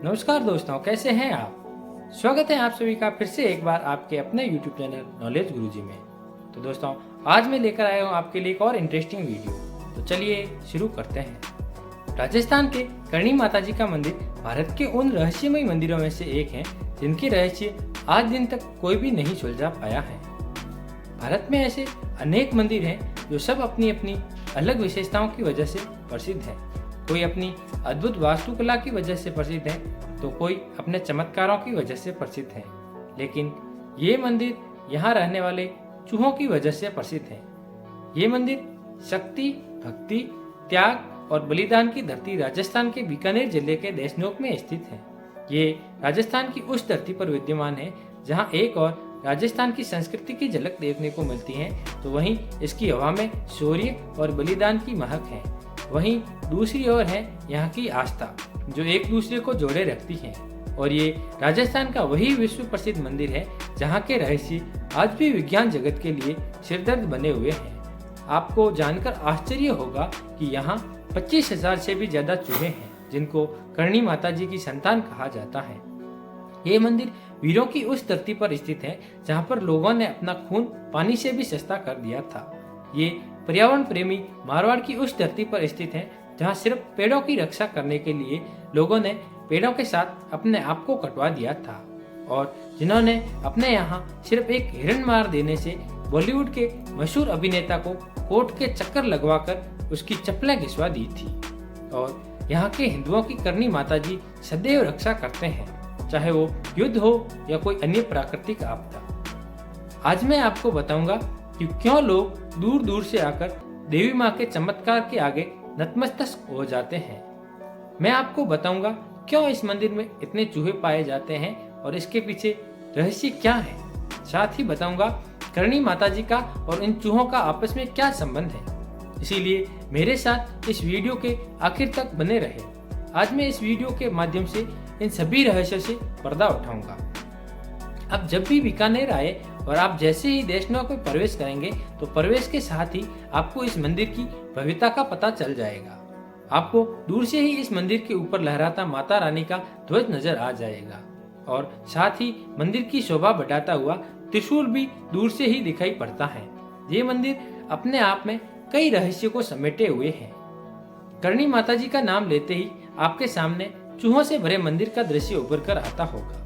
नमस्कार दोस्तों, कैसे हैं आप। स्वागत है आप सभी का फिर से एक बार आपके अपने YouTube चैनल नॉलेज गुरुजी में। तो दोस्तों, आज मैं लेकर आया हूँ आपके लिए एक और इंटरेस्टिंग वीडियो। तो चलिए शुरू करते हैं। राजस्थान के करणी माता जी का मंदिर भारत के उन रहस्यमय मंदिरों में से एक है जिनके रहस्य आज दिन तक कोई भी नहीं सुलझा पाया है। भारत में ऐसे अनेक मंदिर हैं जो सब अपनी अपनी अलग विशेषताओं की वजह से प्रसिद्ध है। कोई अपनी अद्भुत वास्तुकला की वजह से प्रसिद्ध है तो कोई अपने चमत्कारों की वजह से प्रसिद्ध है। लेकिन ये मंदिर यहाँ रहने वाले चूहों की वजह से प्रसिद्ध है। ये मंदिर शक्ति, भक्ति, त्याग और बलिदान की धरती राजस्थान के बीकानेर जिले के देशनोक में स्थित है। ये राजस्थान की उस धरती पर विद्यमान है जहाँ एक और राजस्थान की संस्कृति की झलक देखने को मिलती है तो वहीं इसकी हवा में शौर्य और बलिदान की महक है। वहीं दूसरी ओर है यहाँ की आस्था जो एक दूसरे को जोड़े रखती है। और ये राजस्थान का वही विश्व प्रसिद्ध मंदिर है जहाँ के रहस्य आज भी विज्ञान जगत के लिए सिरदर्द बने हुए हैं। आपको जानकर आश्चर्य होगा कि यहाँ 25,000 से भी ज्यादा चूहे हैं जिनको करणी माता जी की संतान कहा जाता है। ये मंदिर वीरों की उस धरती पर स्थित है जहाँ पर लोगों ने अपना खून पानी से भी सस्ता कर दिया था। ये पर्यावरण प्रेमी मारवाड़ की उस धरती पर स्थित है जहाँ सिर्फ पेड़ों की रक्षा करने के लिए लोगों ने पेड़ों के साथ अपने आप को कटवा दिया था और जिन्होंने अपने यहाँ सिर्फ एक हिरण मार देने से बॉलीवुड के मशहूर अभिनेता को कोर्ट के चक्कर लगवाकर उसकी चप्पलें घिसवा दी थी। और यहाँ के हिंदुओं की करणी माता जी सदैव रक्षा करते हैं, चाहे वो युद्ध हो या कोई अन्य प्राकृतिक आपदा। आज मैं आपको बताऊंगा कि क्यों लोग दूर दूर से आकर देवी माँ के चमत्कार के आगे नतमस्तक हो जाते हैं। मैं आपको बताऊंगा क्यों इस मंदिर में इतने चूहे पाए जाते हैं और इसके पीछे रहस्य क्या है। साथ ही बताऊंगा करणी माता जी का और इन चूहों का आपस में क्या संबंध है। इसीलिए मेरे साथ इस वीडियो के आखिर तक बने रहे। आज मैं इस वीडियो के माध्यम से इन सभी रहस्यों से पर्दा उठाऊंगा। अब जब भी बीकानेर आए और आप जैसे ही देशनोक में प्रवेश करेंगे तो प्रवेश के साथ ही आपको इस मंदिर की भव्यता का पता चल जाएगा। आपको दूर से ही इस मंदिर के ऊपर लहराता माता रानी का ध्वज नजर आ जाएगा और साथ ही मंदिर की शोभा बढ़ाता हुआ त्रिशूल भी दूर से ही दिखाई पड़ता है। ये मंदिर अपने आप में कई रहस्यों को समेटे हुए है। करणी माता जी का नाम लेते ही आपके सामने चूहों से भरे मंदिर का दृश्य उभर कर आता होगा।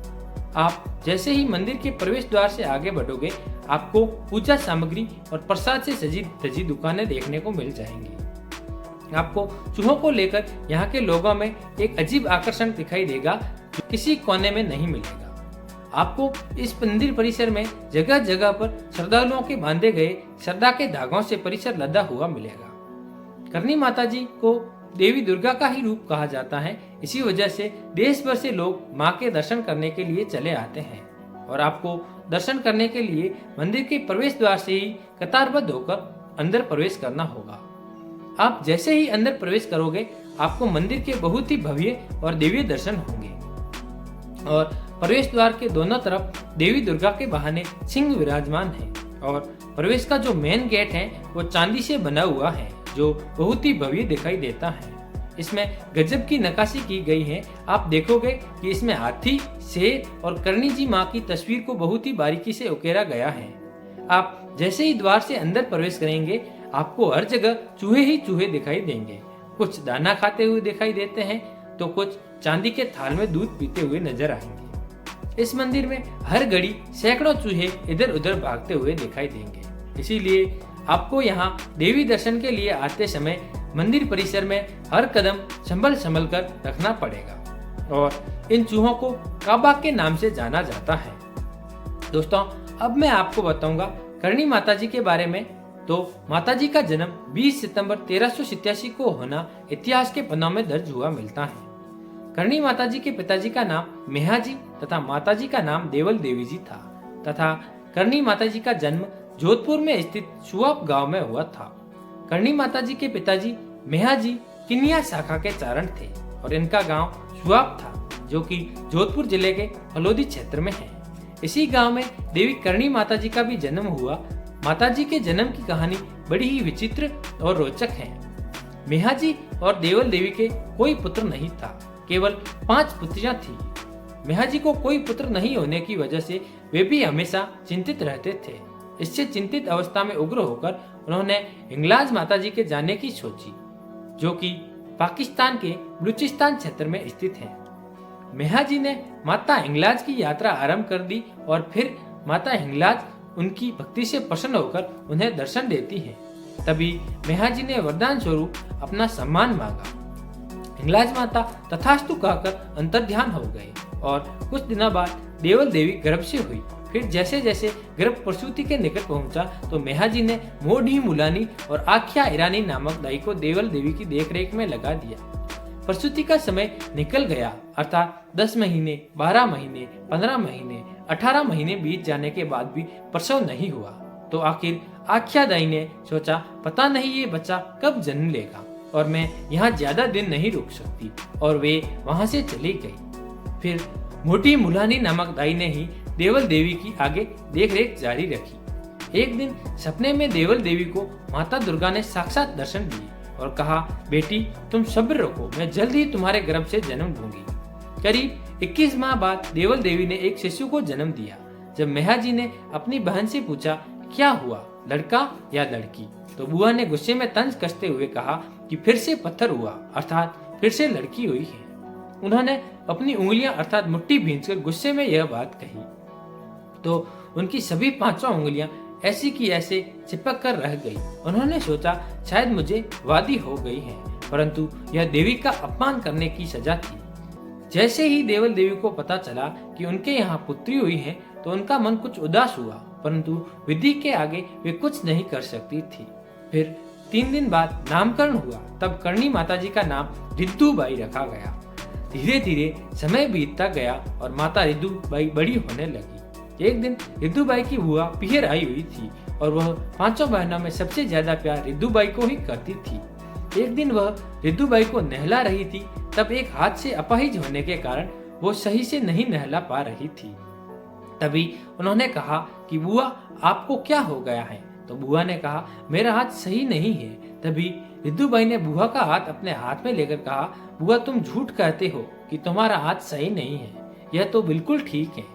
आप जैसे ही मंदिर के प्रवेश द्वार से आगे बढ़ोगे आपको पूजा सामग्री और प्रसाद से सजी धजी दुकानें देखने को मिल जाएंगी। आपको चूहों को लेकर यहाँ के लोगों में एक अजीब आकर्षण दिखाई देगा जो किसी कोने में नहीं मिलेगा। आपको इस मंदिर परिसर में जगह जगह पर श्रद्धालुओं के बांधे गए श्रद्धा के धागों से परिसर लदा हुआ मिलेगा। करणी माता जी को देवी दुर्गा का ही रूप कहा जाता है। इसी वजह से देश भर से लोग मां के दर्शन करने के लिए चले आते हैं और आपको दर्शन करने के लिए मंदिर के प्रवेश द्वार से ही कतारबद्ध होकर अंदर प्रवेश करना होगा। आप जैसे ही अंदर प्रवेश करोगे आपको मंदिर के बहुत ही भव्य और दिव्य दर्शन होंगे और प्रवेश द्वार के दोनों तरफ देवी दुर्गा के बहाने सिंह विराजमान है और प्रवेश का जो मेन गेट है वो चांदी से बना हुआ है जो बहुत ही भव्य दिखाई देता है। इसमें गजब की नक्काशी की गई है। आप देखोगे कि इसमें हाथी, शेर और करणी जी माँ की तस्वीर को बहुत ही बारीकी से उकेरा गया है। आप जैसे ही द्वार से अंदर प्रवेश करेंगे आपको हर जगह चूहे ही चूहे दिखाई देंगे। कुछ दाना खाते हुए दिखाई देते हैं तो कुछ चांदी के थाल में दूध पीते हुए नजर आएंगे। इस मंदिर में हर घड़ी सैकड़ों चूहे इधर उधर भागते हुए दिखाई देंगे। इसीलिए आपको यहाँ देवी दर्शन के लिए आते समय मंदिर परिसर में हर कदम संभल संभल कर रखना पड़ेगा और इन चूहों को काबा के नाम से जाना जाता है। दोस्तों, अब मैं आपको बताऊंगा करणी माता जी के बारे में। तो माता जी का जन्म 20 सितंबर 1387 को होना इतिहास के पन्नों में दर्ज हुआ मिलता है। करणी माता जी के पिताजी का नाम मेहाजी तथा माता जी का नाम देवल देवी जी था तथा करणी माता जी का जन्म जोधपुर में स्थित सुआप गांव में हुआ था। करणी माता जी के पिताजी मेहाजी किनिया शाखा के चारण थे और इनका गांव सुआप था जो कि जोधपुर जिले के फलोदी क्षेत्र में है। इसी गांव में देवी करणी माता जी का भी जन्म हुआ। माता जी के जन्म की कहानी बड़ी ही विचित्र और रोचक है। मेहाजी और देवल देवी के कोई पुत्र नहीं था। केवल 5 पुत्रियां थीं। मेहाजी को कोई पुत्र नहीं होने की वजह से वे भी हमेशा चिंतित रहते थे। इससे चिंतित अवस्था में उग्र होकर उन्होंने हिंगलाज माताजी के जाने की सोची, जो कि पाकिस्तान के बलूचिस्तान क्षेत्र में स्थित है। मेहाजी ने माता हिंगलाज की यात्रा आरंभ कर दी और फिर माता हिंगलाज उनकी भक्ति से प्रसन्न होकर उन्हें दर्शन देती हैं। तभी मेहाजी ने वरदान स्वरूप अपना सम्मान मांगा। हिंगलाज माता तथास्तु कहकर अंतर्ध्यान हो गए और कुछ दिनों बाद देवल देवी गर्भ से हुई। फिर जैसे जैसे गर्भ प्रसूति के निकट पहुंचा तो मेहाजी ने मोढ़ी मुलानी और आख्या ईरानी नामक दाई को देवल देवी की देखरेख में लगा दिया। प्रसूति का समय निकल गया, अर्थात 10 महीने, 12 महीने, 15 महीने, 18 महीने बीत जाने के बाद भी प्रसव नहीं हुआ। तो आखिर आख्या दाई ने सोचा, पता नहीं ये बच्चा कब जन्म लेगा और मैं यहाँ ज्यादा दिन नहीं रुक सकती, और वे वहाँ से चली गई। फिर मोटी मुलानी नामक दाई ने ही देवल देवी की आगे देखरेख जारी रखी। एक दिन सपने में देवल देवी को माता दुर्गा ने साक्षात दर्शन दिए और कहा, बेटी तुम सब्र रखो, मैं जल्द ही तुम्हारे गर्भ से जन्म दूंगी। करीब 21 माह बाद देवल देवी ने एक शिशु को जन्म दिया। जब मेहाजी ने अपनी बहन से पूछा, क्या हुआ, लड़का या लड़की, तो बुआ ने गुस्से में तंज कसते हुए कहा कि फिर से पत्थर हुआ, अर्थात फिर से लड़की हुई है। उन्होंने अपनी उंगलियां अर्थात मुट्ठी भींचकर गुस्से में यह बात कही तो उनकी सभी 5 उंगलियां ऐसी की ऐसे चिपक कर रह गई। उन्होंने सोचा, शायद मुझे वादी हो गई है, परंतु यह देवी का अपमान करने की सजा थी। जैसे ही देवल देवी को पता चला कि उनके यहाँ पुत्री हुई है तो उनका मन कुछ उदास हुआ, परंतु विधि के आगे वे कुछ नहीं कर सकती थी। फिर 3 दिन बाद नामकरण हुआ। तब करणी माताजी का नाम रिद्धूबाई रखा गया। धीरे धीरे समय बीतता गया और माता रिद्धूबाई बड़ी होने लगी। एक दिन रिद्धूबाई की बुआ पिहर आई हुई थी और वह 5 बहनों में सबसे ज्यादा प्यार रिद्धूबाई को ही करती थी। एक दिन वह रिद्धूबाई को नहला रही थी, तब एक हाथ से अपाहिज होने के कारण वो सही से नहीं नहला पा रही थी। तभी उन्होंने कहा कि बुआ आपको क्या हो गया है, तो बुआ ने कहा मेरा हाथ सही नहीं है। तभी रिद्धूबाई ने बुआ का हाथ अपने हाथ में लेकर कहा, बुआ तुम झूठ कहते हो कि तुम्हारा हाथ सही नहीं है, यह तो बिल्कुल ठीक है।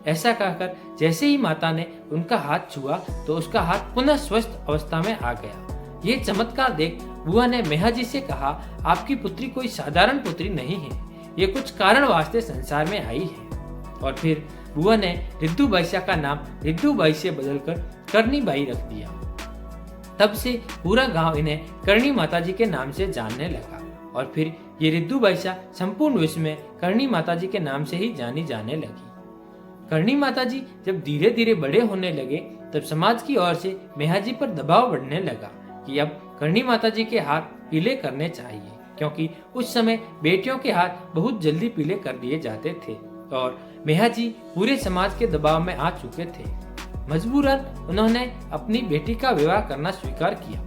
ऐसा कहकर जैसे ही माता ने उनका हाथ छुआ तो उसका हाथ पुनः स्वस्थ अवस्था में आ गया। ये चमत्कार देख बुआ ने मेहाजी से कहा, आपकी पुत्री कोई साधारण पुत्री नहीं है, ये कुछ कारण वास्ते संसार में आई है। और फिर बुआ ने रिद्धूबाई का नाम रिद्धूबाई से बदलकर करनीबाई रख दिया। तब से पूरा गांव इन्हें करणी माताजी के नाम से जानने लगा और फिर ये रिद्धूबाई संपूर्ण विश्व में करणी माताजी के नाम से ही जानी जाने लगी। करणी माताजी जब धीरे धीरे बड़े होने लगे तब समाज की ओर से मेहाजी पर दबाव बढ़ने लगा कि अब करणी माताजी के हाथ पीले करने चाहिए, क्योंकि उस समय बेटियों के हाथ बहुत जल्दी पीले कर दिए जाते थे और मेहाजी पूरे समाज के दबाव में आ चुके थे। मजबूरन उन्होंने अपनी बेटी का विवाह करना स्वीकार किया,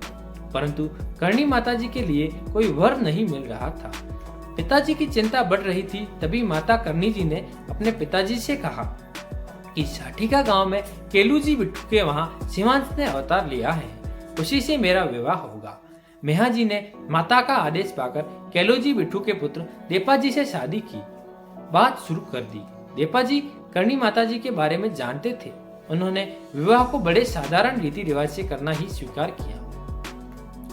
परंतु करणी माताजी के लिए कोई वर नहीं मिल रहा था। पिताजी की चिंता बढ़ रही थी। तभी माता करणी जी ने अपने पिताजी से कहा कि साठिका गांव में केलूजी बिट्टू के वहाँ शिवांश ने अवतार लिया है, उसी से मेरा विवाह होगा। मेहाजी ने माता का आदेश पाकर केलूजी बिट्टू के पुत्र देपाजी से शादी की। बात शुरू कर दी। देपाजी करणी माताजी के बारे में जानते थे। उन्होंने विवाह को बड़े साधारण रीति रिवाज से करना ही स्वीकार किया।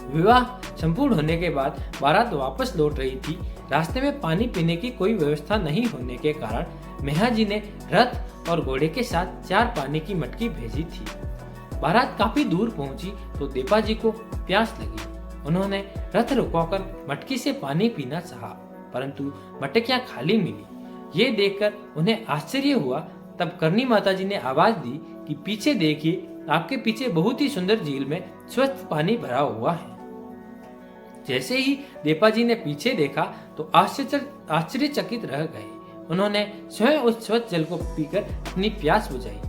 विवाह संपूर्ण होने के बाद बारात वापस लौट रही थी। रास्ते में पानी पीने की कोई व्यवस्था नहीं होने के कारण मेहाजी ने रथ और घोड़े के साथ 4 पानी की मटकी भेजी थी। बारात काफी दूर पहुंची तो देपाजी को प्यास लगी। उन्होंने रथ रुकवाकर मटकी से पानी पीना चाहा, परंतु मटकियां खाली मिली। ये देखकर उन्हें आश्चर्य हुआ। तब करणी माताजी ने आवाज दी कि पीछे देखिए, आपके पीछे बहुत ही सुंदर झील में स्वच्छ पानी भरा हुआ है। जैसे ही देपाजी ने पीछे देखा तो आश्चर्यचकित रह गए। उन्होंने स्वयं उस स्वच्छ जल को पीकर अपनी प्यास बुझाई।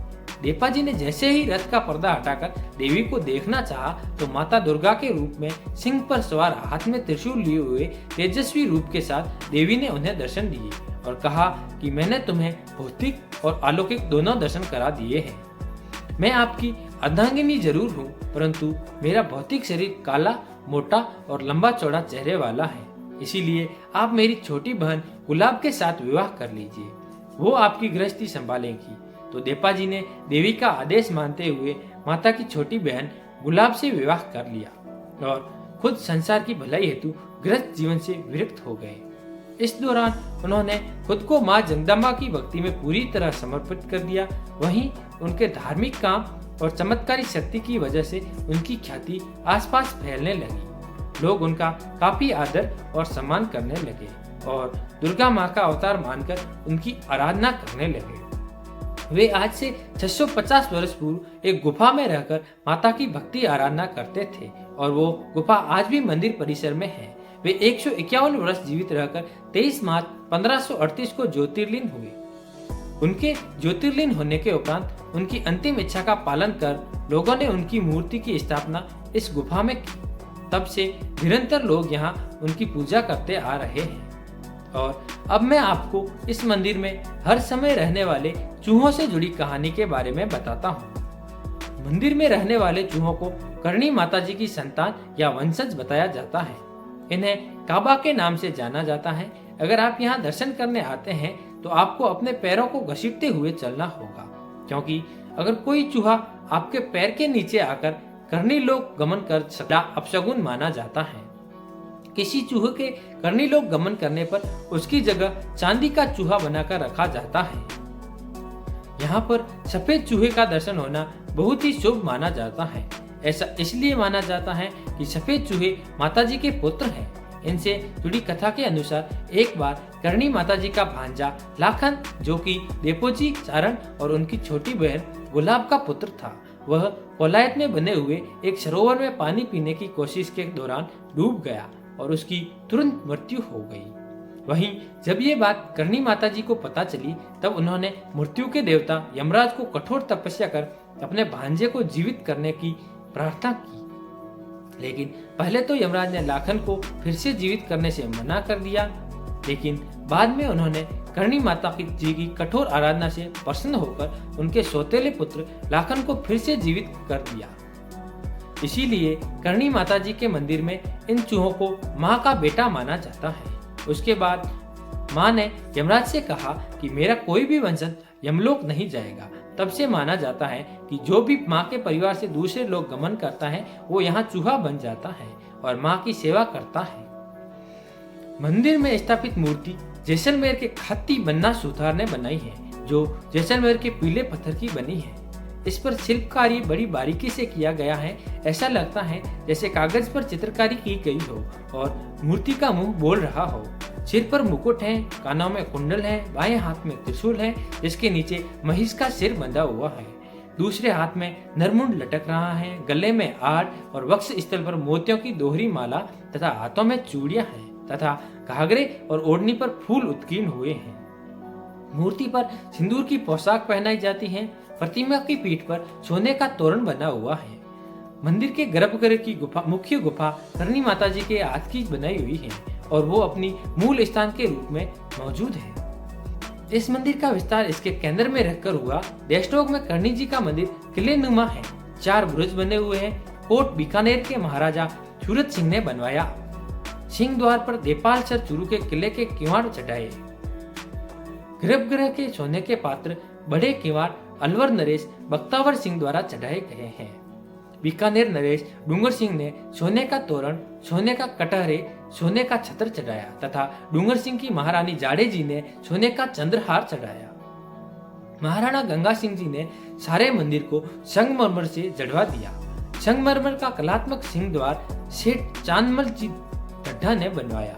देपाजी ने जैसे ही रथ का पर्दा हटाकर देवी को देखना चाहा तो माता दुर्गा के रूप में सिंह पर सवार हाथ में त्रिशूल लिए हुए तेजस्वी रूप के साथ देवी ने उन्हें दर्शन दिए और कहा कि मैंने तुम्हें भौतिक और अलौकिक दोनों दर्शन करा दिए हैं। मैं आपकी अर्धांगिनी जरूर हूँ, परंतु मेरा भौतिक शरीर काला, मोटा और लंबा चौड़ा चेहरे वाला है। इसीलिए आप मेरी छोटी बहन गुलाब के साथ विवाह कर लीजिए, वो आपकी गृहस्थी संभालेगी। तो देपा जी ने देवी का आदेश मानते हुए माता की छोटी बहन गुलाब से विवाह कर लिया और खुद संसार की भलाई हेतु गृहस्थ जीवन से विरक्त हो गए। इस दौरान उन्होंने खुद को माँ जगदम्बा की भक्ति में पूरी तरह समर्पित कर दिया। वहीं उनके धार्मिक काम और चमत्कारी शक्ति की वजह से उनकी ख्याति आसपास फैलने लगी। लोग उनका काफी आदर और सम्मान करने लगे और दुर्गा माँ का अवतार मानकर उनकी आराधना करने लगे। वे आज से 650 वर्ष पूर्व एक गुफा में रहकर माता की भक्ति आराधना करते थे और वो गुफा आज भी मंदिर परिसर में है। वे 151 वर्ष जीवित रहकर 23 मार्च 1538 को ज्योतिर्लीन हुए। उनके ज्योतिर्लीन होने के उपरांत उनकी अंतिम इच्छा का पालन कर लोगों ने उनकी मूर्ति की स्थापना इस गुफा में की। तब से निरंतर लोग यहाँ उनकी पूजा करते आ रहे हैं। और अब मैं आपको इस मंदिर में हर समय रहने वाले चूहों से जुड़ी कहानी के बारे में बताता हूँ। मंदिर में रहने वाले चूहों को करणी माता जी की संतान या वंशज बताया जाता है। इन्हें काबा के नाम से जाना जाता है। अगर आप यहाँ दर्शन करने आते हैं तो आपको अपने पैरों को घसीटते हुए चलना होगा, क्योंकि अगर कोई चूहा आपके पैर के नीचे आकर करनी लोक गमन कर सकता अपशगुन माना जाता है। किसी चूहे के करनी लोक गमन करने पर उसकी जगह चांदी का चूहा बनाकर रखा जाता है। यहाँ पर सफेद चूहे का दर्शन होना बहुत ही शुभ माना जाता है। ऐसा इसलिए माना जाता है कि सफेद चूहे माता जी के पुत्र हैं। इनसे जुड़ी कथा के अनुसार एक बार करणी माता जी का भांजा लाखन, जो कि देपोजी चारण और उनकी छोटी बहन गुलाब का पुत्र था, वह कोलायत में बने हुए एक सरोवर में पानी पीने की कोशिश के दौरान डूब गया और उसकी तुरंत मृत्यु हो गई। वहीं जब ये बात करणी माता जी को पता चली तब उन्होंने मृत्यु के देवता यमराज को कठोर तपस्या कर अपने भांजे को जीवित करने की प्रार्थना की। लेकिन पहले तो यमराज ने लाखन को फिर से जीवित करने से मना कर दिया, लेकिन बाद में उन्होंने करणी माता जी की कठोर आराधना से प्रसन्न होकर उनके सौतेले पुत्र लाखन को फिर से जीवित कर दिया। इसीलिए करणी माता जी के मंदिर में इन चूहों को माँ का बेटा माना जाता है। उसके बाद माँ ने यमराज से कहा कि मेरा कोई भी वंशज यमलोक नहीं जाएगा। तब से माना जाता है कि जो भी माँ के परिवार से दूसरे लोग गमन करता है वो यहाँ चूहा बन जाता है और माँ की सेवा करता है। मंदिर में स्थापित मूर्ति जैसलमेर के खत्ती बन्ना सुथार ने बनाई है, जो जैसलमेर के पीले पत्थर की बनी है। इस पर शिल्पकारी बड़ी बारीकी से किया गया है। ऐसा लगता है जैसे कागज पर चित्रकारी की गई हो और मूर्ति का मुंह बोल रहा हो। सिर पर मुकुट है, कानों में कुंडल है, बाएं हाथ में त्रिशूल है जिसके नीचे महिष का सिर बंधा हुआ है। दूसरे हाथ में नरमुंड लटक रहा है, गले में आड़ और वक्ष स्थल पर मोतियों की दोहरी माला तथा हाथों में चूड़ियां हैं तथा घाघरे और ओढ़नी पर फूल उत्कीर्ण हुए हैं। मूर्ति पर सिंदूर की पोशाक पहनाई जाती है। प्रतिमा की पीठ पर सोने का तोरण बना हुआ है। मंदिर के गर्भगृह की मुख्य गुफा करणी माता जी के हाथ की बनाई हुई है और वो अपनी मूल स्थान के रूप में मौजूद है। इस मंदिर का विस्तार इसके केंद्र में रहकर हुआ। देशटोक में करणी जी का मंदिर किले नुमा है। 4 बुरुज बने हुए हैं। कोट बीकानेर के महाराजा सूरत सिंह ने बनवाया। सिंह द्वार पर देपाल सर चूरू के किले के किवाड़ चढ़ाए। गर्भगृह के सोने के पात्र बड़े किवाड़ अलवर नरेश बख्तावर सिंह द्वारा चढ़ाए गए हैं। बीकानेर नरेश डूंगर सिंह ने सोने का तोरण, सोने का कटहरे, सोने का छत्र चढ़ाया तथा डूंगर सिंह की महारानी जाड़े जी ने सोने का चंद्रहार चढ़ाया। महाराणा गंगा सिंह जी ने सारे मंदिर को संगमरमर से जड़वा दिया। संगमरमर का कलात्मक सिंह द्वार सेठ चांदमल जी ढड्ढा ने बनवाया।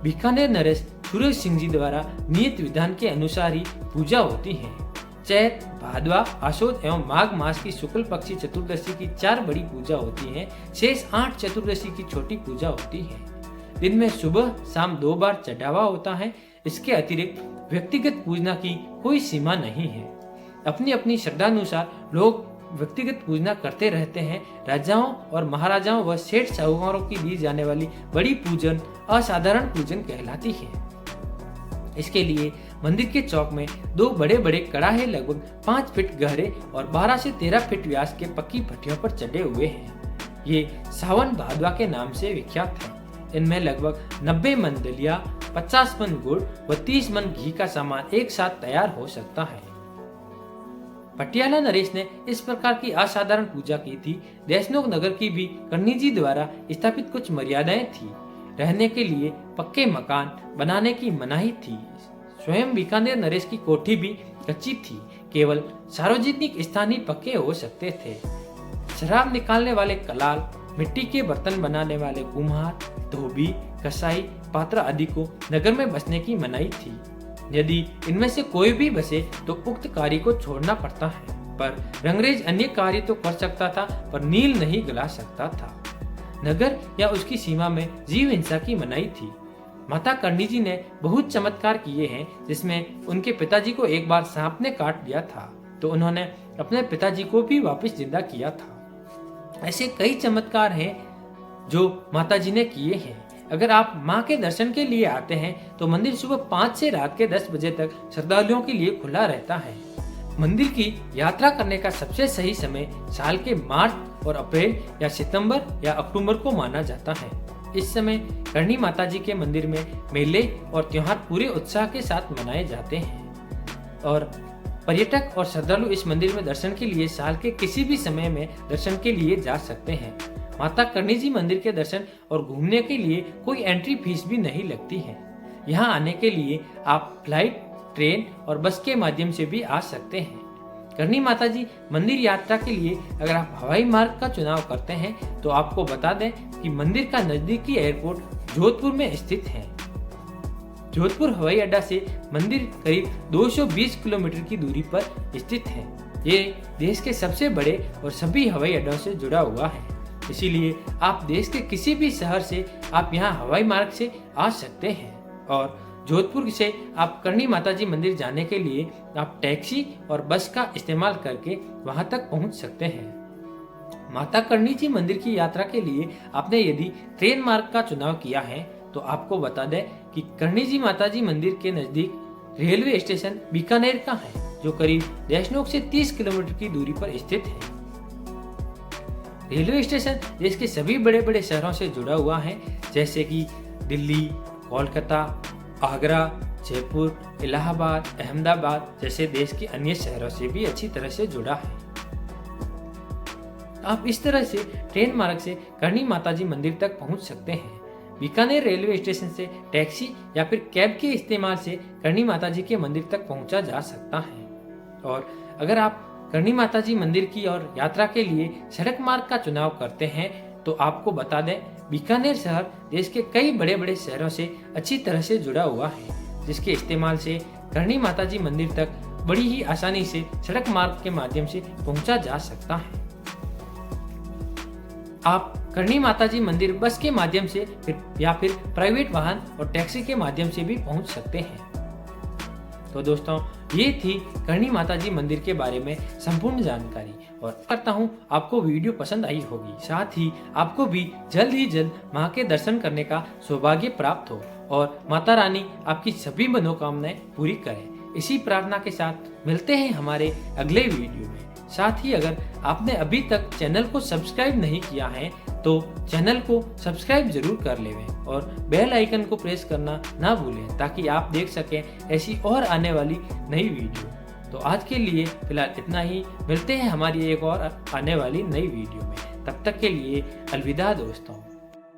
बीकानेर नरेश सूरज सिंह जी द्वारा नियत विधान के अनुसार ही पूजा होती है। चैत, भादवा, आशोद एवं माघ मास की शुक्ल पक्षी चतुर्दशी की 4 बड़ी पूजा होती है। शेष 8 चतुर्दशी की छोटी पूजा होती है। दिन में सुबह शाम 2 बार चढ़ावा होता है। इसके अतिरिक्त व्यक्तिगत पूजना की कोई सीमा नहीं है। अपनी अपनी श्रद्धानुसार लोग व्यक्तिगत पूजना करते रहते हैं। राजाओं और महाराजाओं व सेठ साहूकारों की दी जाने वाली बड़ी पूजन असाधारण पूजन कहलाती है। इसके लिए मंदिर के चौक में 2 बड़े बड़े कड़ाहे लगभग 5 फीट गहरे और 12 से 13 फीट व्यास के पक्की भट्टियों पर चढ़े हुए हैं। ये सावन भादवा के नाम से विख्यात है। इनमें लगभग 90 मन दलिया, 50 मन गुड़ व 30 मन घी का सामान एक साथ तैयार हो सकता है। पटियाला नरेश ने इस प्रकार की असाधारण पूजा की थी। देशनोक नगर की भी करणी जी द्वारा स्थापित कुछ मर्यादाएं थी। रहने के लिए पक्के मकान बनाने की मनाही थी। स्वयं बीकानेर नरेश की कोठी भी कच्ची थी। केवल सार्वजनिक स्थान ही पक्के हो सकते थे। शराब निकालने वाले कलाल, मिट्टी के बर्तन बनाने वाले कुम्हार, धोबी, कसाई, पात्र आदि को नगर में बसने की मनाही थी। यदि इनमें से कोई भी बसे तो उक्त कार्य को छोड़ना पड़ता है। पर रंगरेज अन्य कार्य तो कर सकता था, पर नील नहीं गला सकता था। नगर या उसकी सीमा में जीव हिंसा की मनाही थी। माता करणी जी ने बहुत चमत्कार किए हैं, जिसमें उनके पिताजी को एक बार सांप ने काट लिया था, तो उन्होंने अपने पिताजी को भी वापस जिंदा किया था। ऐसे कई चमत्कार हैं जो माता जी ने किए हैं। अगर आप माँ के दर्शन के लिए आते हैं तो मंदिर सुबह 5 से रात के 10 बजे तक श्रद्धालुओं के लिए खुला रहता है। मंदिर की यात्रा करने का सबसे सही समय साल के मार्च और अप्रैल या सितंबर या अक्टूबर को माना जाता है। इस समय करणी माता जी के मंदिर में मेले और त्योहार पूरे उत्साह के साथ मनाए जाते हैं और पर्यटक और श्रद्धालु इस मंदिर में दर्शन के लिए साल के किसी भी समय में दर्शन के लिए जा सकते हैं। माता करणी जी मंदिर के दर्शन और घूमने के लिए कोई एंट्री फीस भी नहीं लगती है। यहाँ आने के लिए आप फ्लाइट, ट्रेन और बस के माध्यम से भी आ सकते हैं। करणी माता जी मंदिर यात्रा के लिए अगर आप हवाई मार्ग का चुनाव करते हैं तो आपको बता दें कि मंदिर का नजदीकी एयरपोर्ट जोधपुर में स्थित है। जोधपुर हवाई अड्डा से मंदिर करीब 220 किलोमीटर की दूरी पर स्थित है। ये देश के सबसे बड़े और सभी हवाई अड्डों से जुड़ा हुआ है, इसीलिए आप देश के किसी भी शहर से आप यहाँ हवाई मार्ग से आ सकते हैं। और जोधपुर से आप करणी माता जी मंदिर जाने के लिए आप टैक्सी और बस का इस्तेमाल करके वहां तक पहुंच सकते हैं। माता करणी जी मंदिर की यात्रा के लिए आपने यदि ट्रेन मार्ग का चुनाव किया है तो आपको बता दें कि करणी जी माता जी मंदिर के नजदीक रेलवे स्टेशन बीकानेर का है, जो करीब देशनोक से 30 किलोमीटर की दूरी पर स्थित है। रेलवे स्टेशन देश के सभी बड़े बड़े शहरों से जुड़ा हुआ है, जैसे कि दिल्ली, कोलकाता, आगरा, जयपुर, इलाहाबाद, अहमदाबाद जैसे देश के अन्य शहरों से भी अच्छी तरह से जुड़ा है। आप इस तरह से ट्रेन मार्ग से करणी माता जी मंदिर तक पहुंच सकते हैं। बीकानेर रेलवे स्टेशन से टैक्सी या फिर कैब के इस्तेमाल से करणी माता जी के मंदिर तक पहुंचा जा सकता है। और अगर आप करणी माता जी मंदिर की और यात्रा के लिए सड़क मार्ग का चुनाव करते हैं तो आपको बता दें बीकानेर शहर देश के कई बड़े बड़े शहरों से अच्छी तरह से जुड़ा हुआ है, जिसके इस्तेमाल से करणी माता जी मंदिर तक बड़ी ही आसानी से सड़क मार्ग के माध्यम से पहुंचा जा सकता है। आप करणी माता जी मंदिर बस के माध्यम से या फिर प्राइवेट वाहन और टैक्सी के माध्यम से भी पहुंच सकते हैं। तो दोस्तों, ये थी करणी माता जी मंदिर के बारे में संपूर्ण जानकारी और करता हूँ आपको वीडियो पसंद आई होगी। साथ ही आपको भी जल्द माँ के दर्शन करने का सौभाग्य प्राप्त हो और माता रानी आपकी सभी मनोकामनाएं पूरी करें। इसी प्रार्थना के साथ मिलते हैं हमारे अगले वीडियो में। साथ ही अगर आपने अभी तक चैनल को सब्सक्राइब नहीं किया है तो चैनल को सब्सक्राइब जरूर कर लें और बेल आइकन को प्रेस करना ना भूलें, ताकि आप देख सकें ऐसी और आने वाली नई वीडियो। तो आज के लिए फिलहाल इतना ही। मिलते हैं हमारी एक और आने वाली नई वीडियो में। तब तक के लिए अलविदा दोस्तों।